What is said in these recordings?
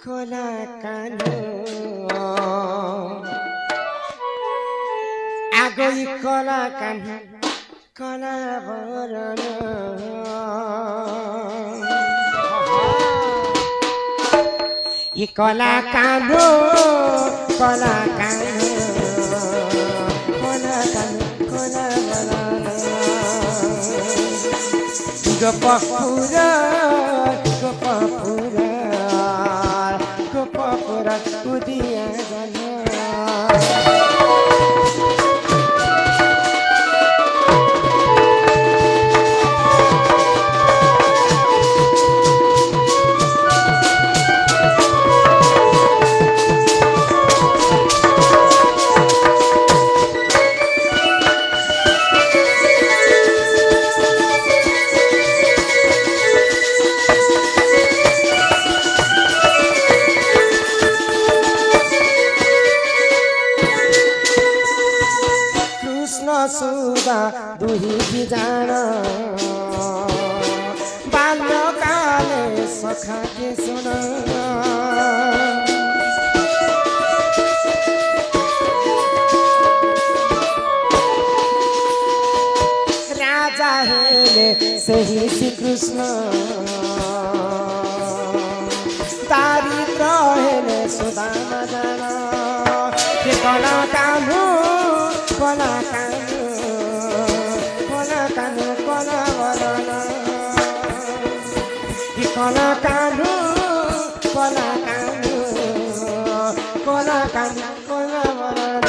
कला कानो आगोई कला कानो कला बरन ये कला कानो कला कानो कला कानो कला बरन गोपपुरा गोपपुरा गोपपुरा उदिया जाना सुदा दुही की जान बाल्यकाले सखा के सुन राजा हेले सही श्री कृष्ण दारिद्र हेले सुदामा जान के कला कानु कला कानु कला कानु कला बरन कला कानु कला कानु कला कानु कला बरन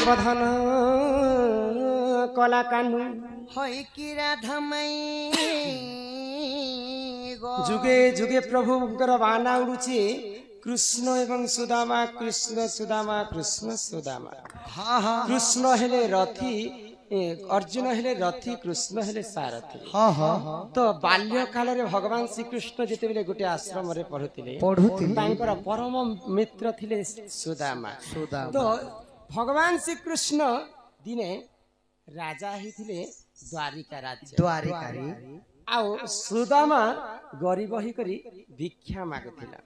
बधन कला कानु হয় কি রাধামাই जुगे जुगे प्रभुଙ୍କର बाना उडुची कृष्ण एवं सुदामा कृष्ण सुदामा कृष्ण सुदामा हाँ हाँ कृष्ण हेले रथी अर्जुन हेले रथी कृष्ण हेले सारथी हाँ हाँ तो बाल्य काल रे भगवान श्री कृष्ण जेतेबेले गोटे आश्रम रे पढुतिले तांकर परम मित्र थिले सुदामा तो भगवान श्री कृष्ण दिने राजा ही थिले द्वारिका राज्य द्वारिकारी आउ सुदामा गरीब ही करी भिक्षा मागुथिला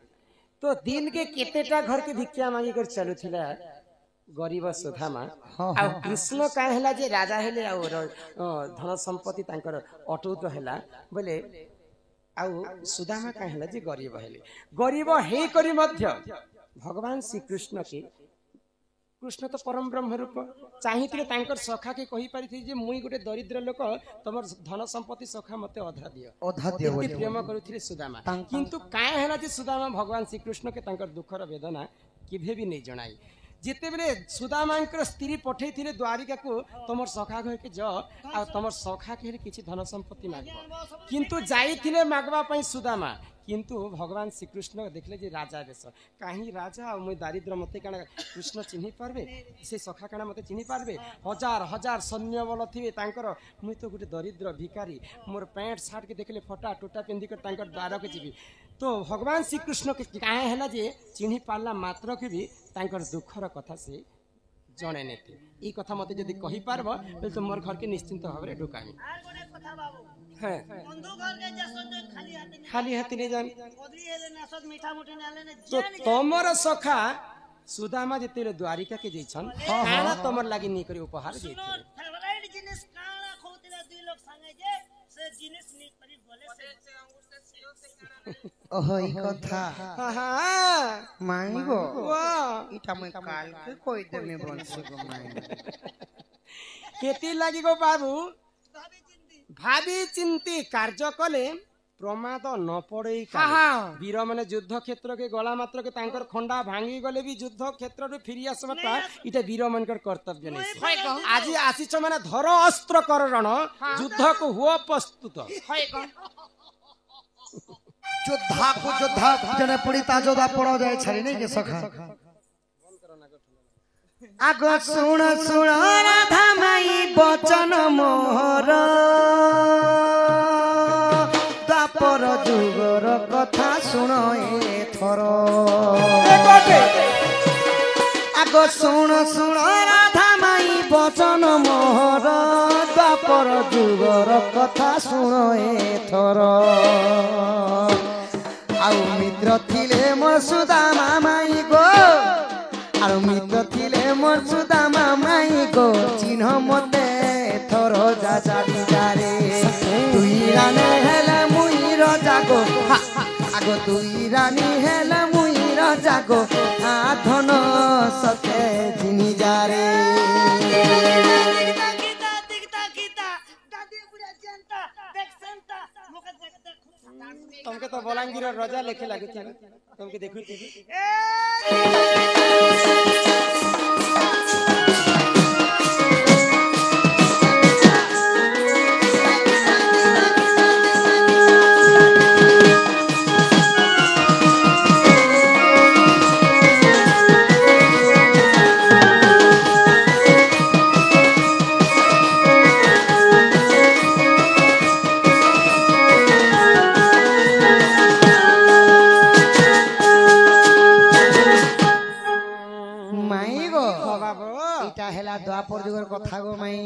तो दिन के केतेटा घर के भिक्षा मांगी कर चलुथिला गरीब सुदामा आ कृष्ण का हैला जे राजा हेले आ धन संपत्ति तांकर अटूट हैला बोले आ सुदामा का हैला जे गरीब हे करी मध्य भगवान श्री कृष्ण के कृष्ण तो परम ब्रह्म रूप चाहिए तांकर सखा के कही पारि जे मुई गोटे दरिद्र लोक तमर धन संपत्ति सखा मते अधा दियो प्रेम करुथिले सुदामा किंतु काय हैला जे सुदामा भगवान श्री कृष्ण के तांकर दुखर वेदना केभे भी नहीं जणाई जेते बेले सुदामांकर स्त्री पठै थिले द्वारिका को तमर सखा कह के ज आ तमर सखा के किछि धन संपत्ति मागबो किंतु जाई थिले मागबा पई सुदामा किंतु भगवान श्री कृष्ण देखले जे राजा देश कहीं राजा मुई दारिद्र मते काना कृष्ण चिन्हि पारबे से सखा काना मते चिन्हि पारबे हजार हजार सैन्य बल थिबे तांकर मुई तो गुटे दरिद्र भिखारी मोर पैंट शर्ट के देखले फटा टोटा पिंदी कर तांकर द्वार के जीवी तो भगवान श्री कृष्ण के काहे हैला जे चिन्हि पारला मात्र के भी तांकर दुखर कथा से जणे नेते ई कथा मते जदी कहि पारबो तो मोर घर के निश्चिंत भाबरे ढुकामी हां बंधु घर के जसन खाली हाथी नहीं जान तो तमर सखा सुदामा जेते द्वारिका के जइछन काना तमर लागि नी करी उपहार देते फेवरेट जिनिस काना खोतिला दुई लोग संगे जे से जिनिस नी करी बोले से अंगूर से सियो से ओहो ई कथा हां हां मांगो वाह इटा मैं काल के कोई देमे बनसे गो मांगो केती लागि गो बाबू भाभी चिंती कार्य कले ପ୍ରମାଦ ନ ପଡେଇ हाँ हाँ वीर मैंने युद्ध क्षेत्र के गला मात्र के तांकर खंडा भांगी गले भी युद्ध क्षेत्र रे फिरि आसबाटा इटा वीर मनकर कर्तव्य नहीं হয় কো आज आसीछ माने धर अस्त्र कर रण युद्ध को हुआ प्रस्तुत হয় কো যোদ্ধা को যোদ্ধা जने पड़ी ता जोधा पड़ो जाए छरी नहीं के सखा आगो सुन सुन राधा माई बचन मोहर द्वापर जुगर कथा सुन एथर आगो सुन सुन राधा माई बचन मोहर द्वापर जुगर कथा सुन एथर आउ मित्र थिले मोर सुदामा माई गो आरो मित्र थिले मोर सुदामा माई गो चिन्ह मते थर जा जाबी जारे तुई रानी हेले मुई रजा गो आगो तुई रानी हेले मुई रजा गो आधन सते जिनी जारे तुमके तो बलांगीर रजा लेखे लागे थे तुमके देखु द्वापर जुगर कथा गो माई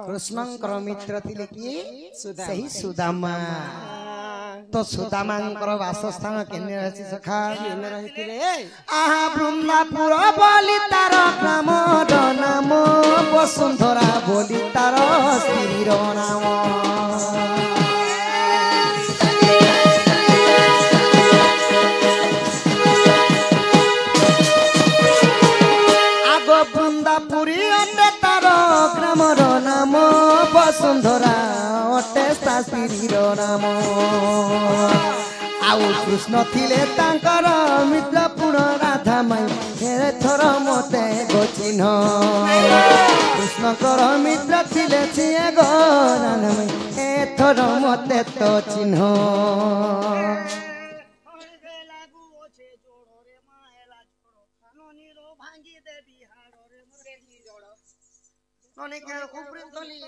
कृष्णंकर मित्र थिले कि सही सुदामा तो सुदामांकर वासस्थान केने रहछि सखा केने रहितिले आहा बृंदापुर बोली तार ग्रामर नाम वसुंधरा बोली तार स्त्रीर नाम बृंदापुरी अटे तार ग्रामर नाम वसुंधरा अटे स्त्रीर नाम आउ कृष्ण थिले तांकर मित्र पुण राधा माई एथर मते गो चिन्ह कृष्णकर मित्र थिले छिए गो राधा माई एथर मते तो चिन्ह অনেক উপরে তলি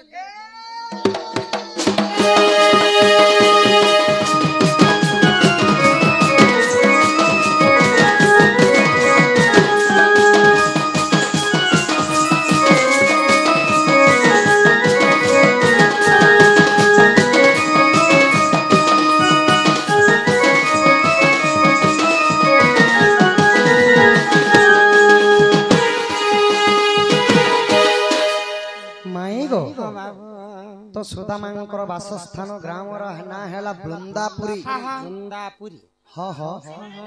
तो सुदामांकर वासस्थान ग्रामर ना हैला वृंदापुरी वृंदापुरी हाँ हाँ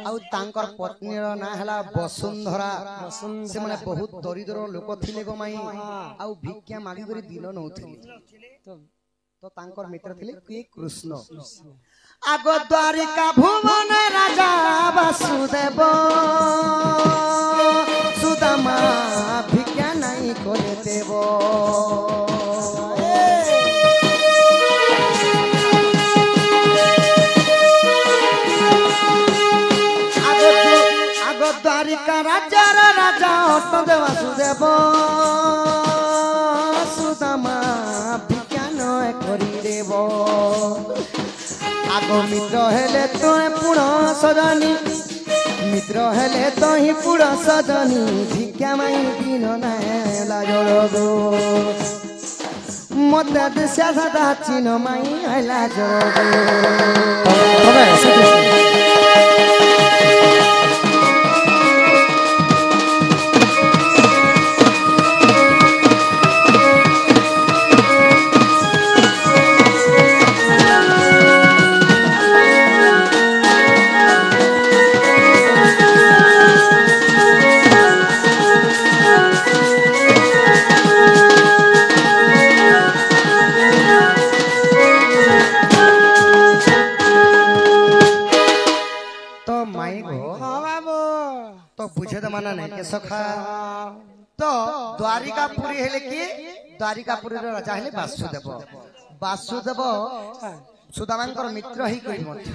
आउ तांकर पत्नीर ना हैला वसुंधरा से माने बहुत दरिद्र लोक थिले गो माई आउ भिक्षा मागी करी दिन नउथिले तो तांकर मित्र थिले के कृष्ण आगो द्वारिका भुवन राजा वासुदेव सुदामा भिक्षा नहीं करे देव द्वारिका राजा राजा अष्ट वासुदेव सुदामा भिक्षा नय करी देव आगो मित्र हेले तो पुण सजनी मित्र हेले तो ही पुण सजनी भिक्षा माई दिन नाला जड़गो मत दिशा सदा चिन्ह माई आइला जड़गो सखा तो द्वारिकापुरी हेले कि द्वारिकापुरी राजा हेले वासुदेव वासुदेव सुदामांकर मित्र ही करी मध्य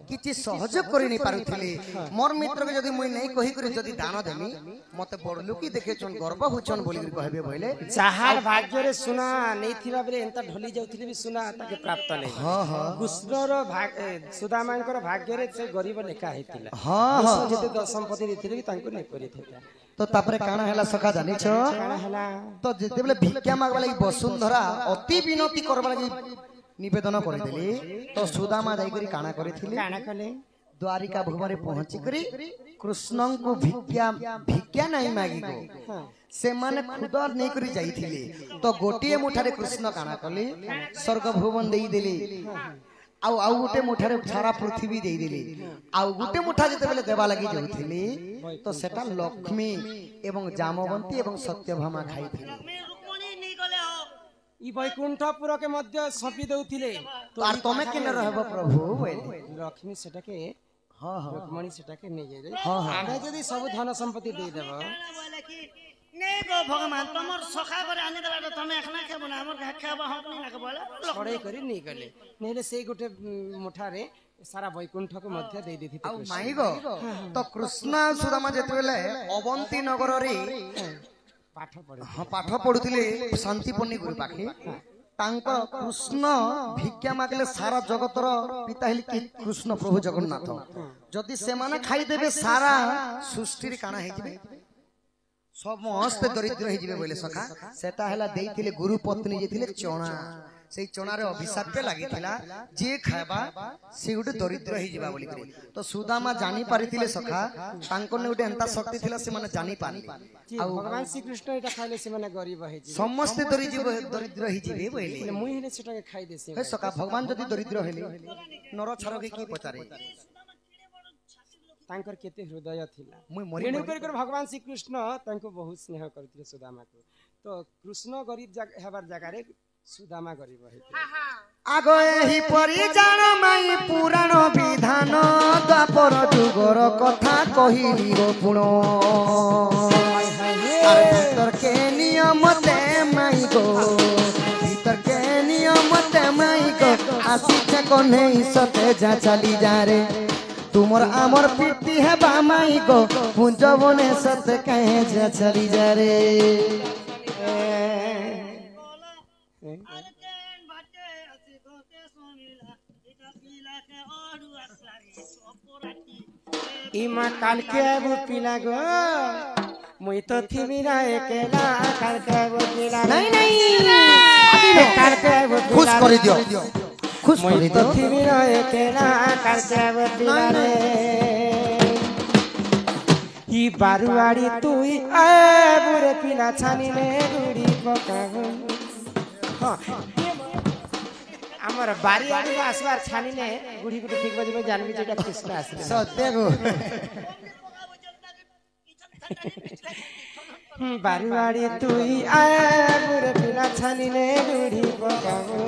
किछि सहयोग करि नै पारुथिले मोर मित्र के जदी मुई नै कहि करी जदी दान देमी मते बडलु की देखे छन गर्व होछन बोली करी कहबे भइले चाहार भाग्य रे सुना नै थिबा बरे एंता ढली जाउथिले भी सुना ताके प्राप्त नै हां हां कृष्णर सुदामांकर भाग्य रे से गरीब लेखा हेतिला हां हां जते संपत्ति देथिले भी तांको नै करिथिला तो तापरे काना हैला सखा जानि छ काना हला तो जेते बेले भिक्षा मागबा लागि वसुंधरा अति विनती करबा लागि निवेदन करदेली तो सुदामा जाई करी काना करथिले काना कले द्वारिका भुवरे पहुंची करी कृष्ण को भिक्षा भिक्षा नहीं मागी को से माने खुद नहीं करी जाईथिले तो गोटिए मुठारे कृष्ण काना कले स्वर्ग भुवन देई देली आउ आउ गोटे मुठारे सारा पृथ्वी देई देली आउ गोटे मुठा जते बेले देबा लागि जाउथिले तो सेटा लक्ष्मी एवं जामवंती एवं सत्यभामा खाइथिले ई वैकुंठपुर के मध्य सपी दउथिले तो आर तमे केने रहबो प्रभु बोले लक्ष्मी सेटाके हां हां रुक्मणी सेटाके नै जाय हां हां आमे जदी सब धन संपत्ति दे देबो नै गो भगवान तमर सखा करे आने गला तमे एखना खेबो ना हमर घा खेबो हम नै ना बोले छड़े करी नै गले नैले से गोटे मुठारे सारा वैकुंठ को मध्य दे देथि आ माई गो तो कृष्ण सुदामा जेते बेले अवंती नगर रे पाठ पढे हाँ पाठ पढ़ुले शांतिपन्नी गुरु पाखे तांको कृष्ण भिक्षा मागले सारा जगतर पिता हेली कि कृष्ण प्रभु जगन्नाथ जदि से माने खाई देबे सारा सृष्टि रे काना हे जिवे समस्त दरिद्र हे जिवे बोले सखा सेटा हला देइथिले गुरु पत्नी जे थिले चना से चना रे अभिशाप लागिथिला जे खायबा से गुटे दरिद्र हे जिवा बोली करी तो सुदामा जानी पारिथिले सखा तांको ने गुटे एंता शक्ति थिला से माने जानी पानी आ भगवान श्री कृष्ण एटा खाइले से माने गरीब हे जी समस्त दरिद्र हे जिवे बोले मुई हेले सेटा के खाइ देसे हे सखा भगवान जदि दरिद्र हेले नर छर के की पचारे तांकर केते हृदय थिला मुई मरि तेणु कर भगवान श्री कृष्ण तांको बहुत स्नेह करथिले सुदामा को तो कृष्ण गरीब हेबार जगह रे सुदामा गरीब हेते आगो एही परि जान माई पुराण विधान द्वापर जुगर कथा कहिली गो गुण अरे भीतर के नियम ते माई गो भीतर के नियम ते माई गो आसी छे को नहीं सते जा चली जा रे तुमर आमर पीती है बा माई गो पुंजवने सत कहे जा चली जा रे इमा काल के वो पिला गो मुई तो थिबी ना एकेला काल के वो पिला नहीं नहीं काल के वो खुश कर दियो खुश कर मुई तो दियो थिबी ना एकेला काल के वो पिला रे ई बारुआड़ी तुई ए बुरे पिला छानी ने गुड़ी पकागो हां हमर बारी आड़ी आसबार छानी ने गुड़ी गुड़ी ठीक बजे जानबी जेटा कृष्ण आसे सत्य गो बारुआड़ी तुई आए बुरे पिला छानी ने गुड़ी पकागो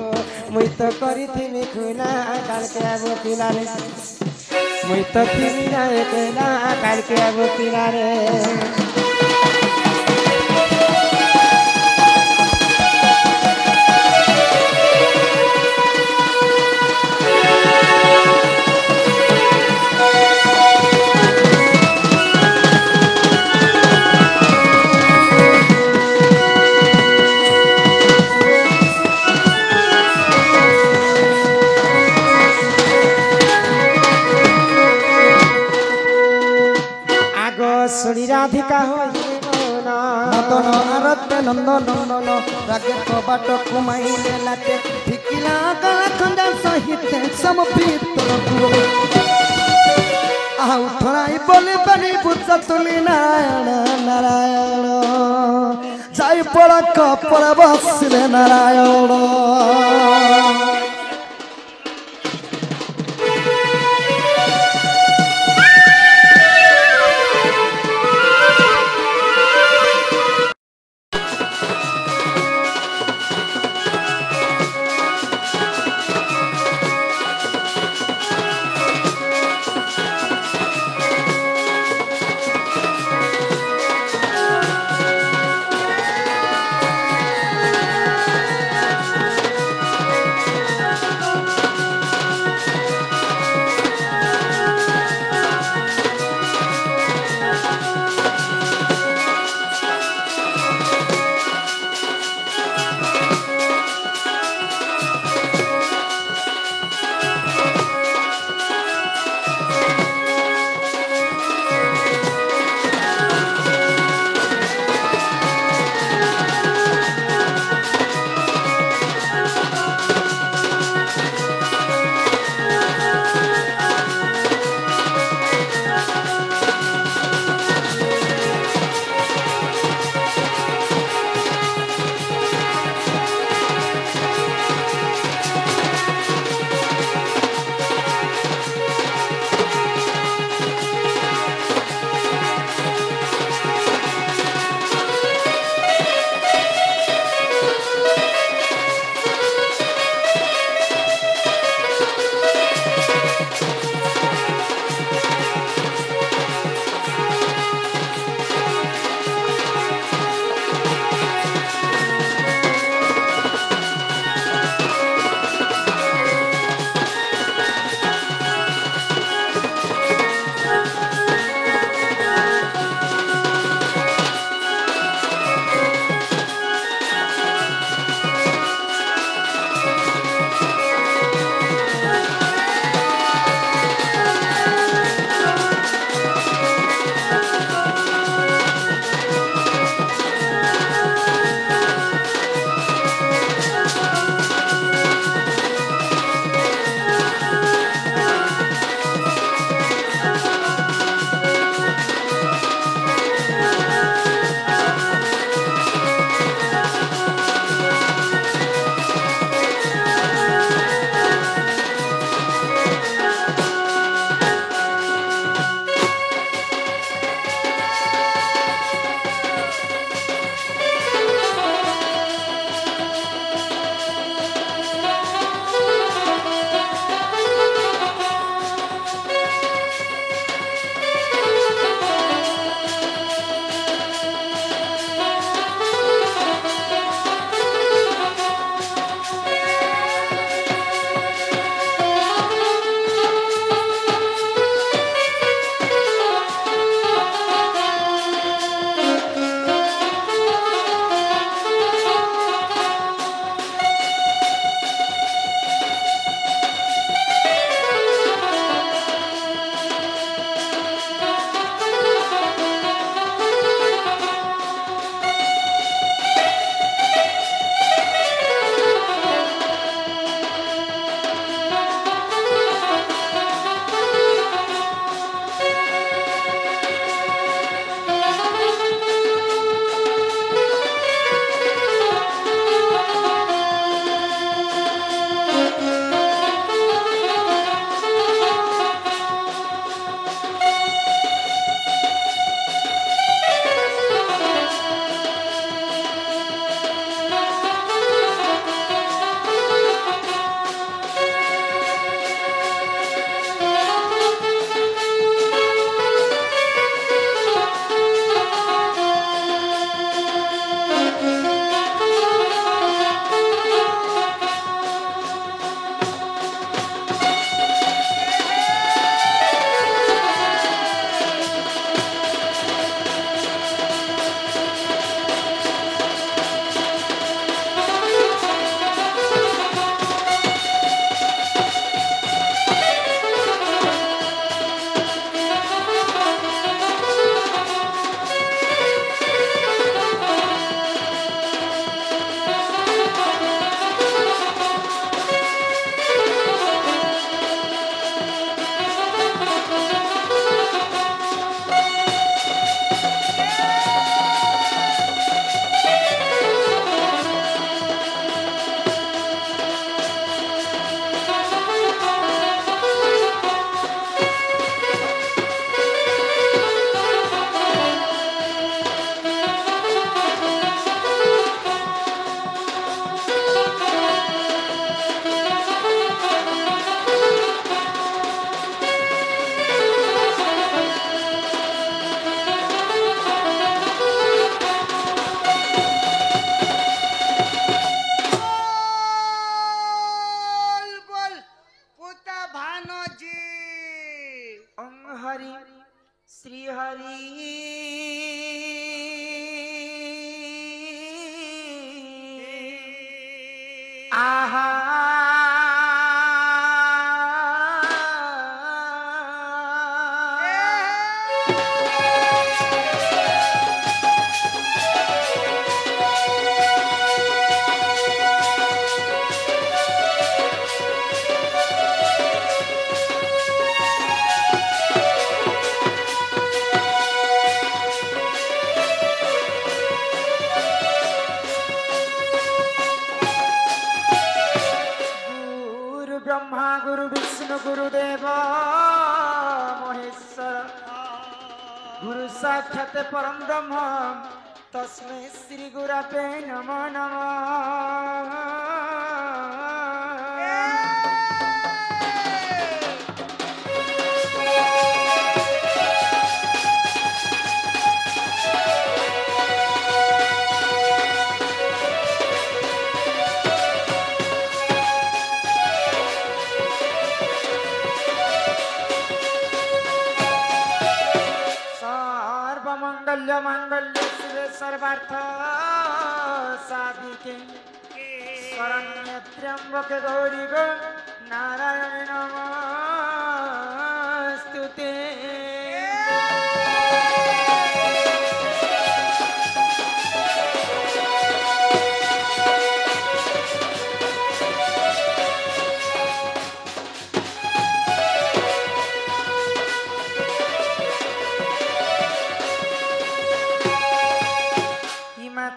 मुई तो करी थिमी खुना काल के आबो पिला रे मुई तो थिमी ना एकला काल के आबो पिला रे सुनी राधिका हो मदन आरत नंद नंदन रागे कबाट कुमाइले लाटे फिकिला गला खंडा सहित समपित आउ थराई बोले बनी बुझ तुली नारायण नारायण जाई पड़ा कपड़ा बसले नारायण আহা ब्रह्मा गुरु विष्णु गुरुदेव महेश्वर गुरु साक्षात परम ब्रह्म तस्मै श्री गुरवे नमो नमः। मंगल्य मंगल्य शिवे सर्वार्थ साधिके शरण्य त्र्यंबके गौरी गो नारायण नमोस्तुते।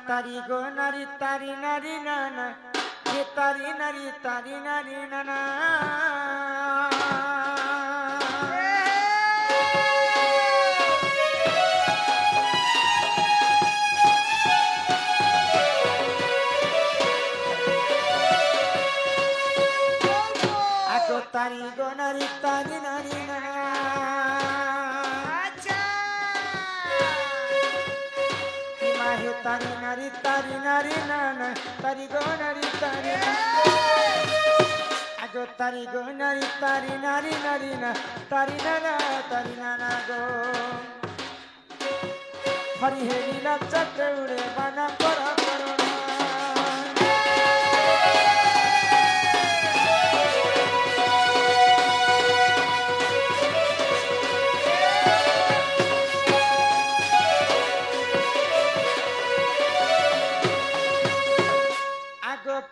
तारी गो नारी तारी नारी नाना ये तारी नारी नाना आगो तारी गो नारी तारी नारी नाना तारी नारी नाना तारी गो नारी तारी आगो तारी गो नारी नारी ना तारी नाना गो हरि हेरी नाचते उड़े बाना करो करो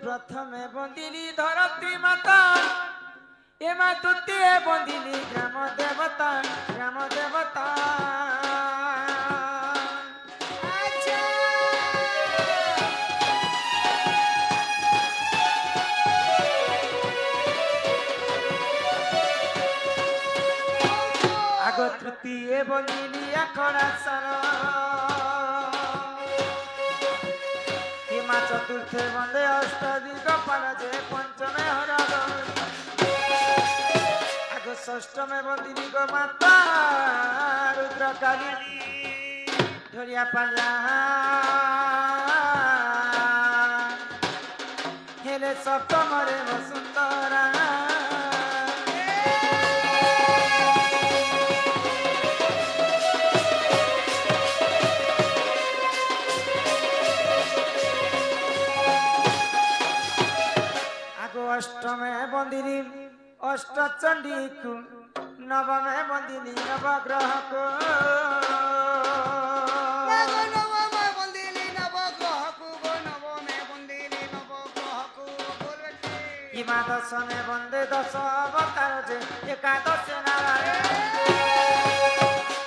प्रथमे बंदिली धरती माता एमा द्वितीय बंदिली ग्राम देवता आगो तृतीय बंदिली अखड़ा सर चतुर्थे बंदे अष्टाधिक पालजे पंचमे हरा आगो षष्ठमे बंदिनी गो माता रुद्रकाली धरिया पाला हेले सप्तमरे वसुंधरा अष्टमे बंदिनी अष्टचंडी को नवमे बंदिनी नवग्रह को इमा दशमे बंदे दश अवतार जे एकादश नारायण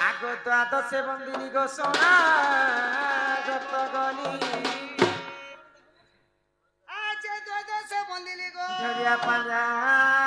आगो द्वादशे बंदिनी गो सोना जत गली धरिया पाला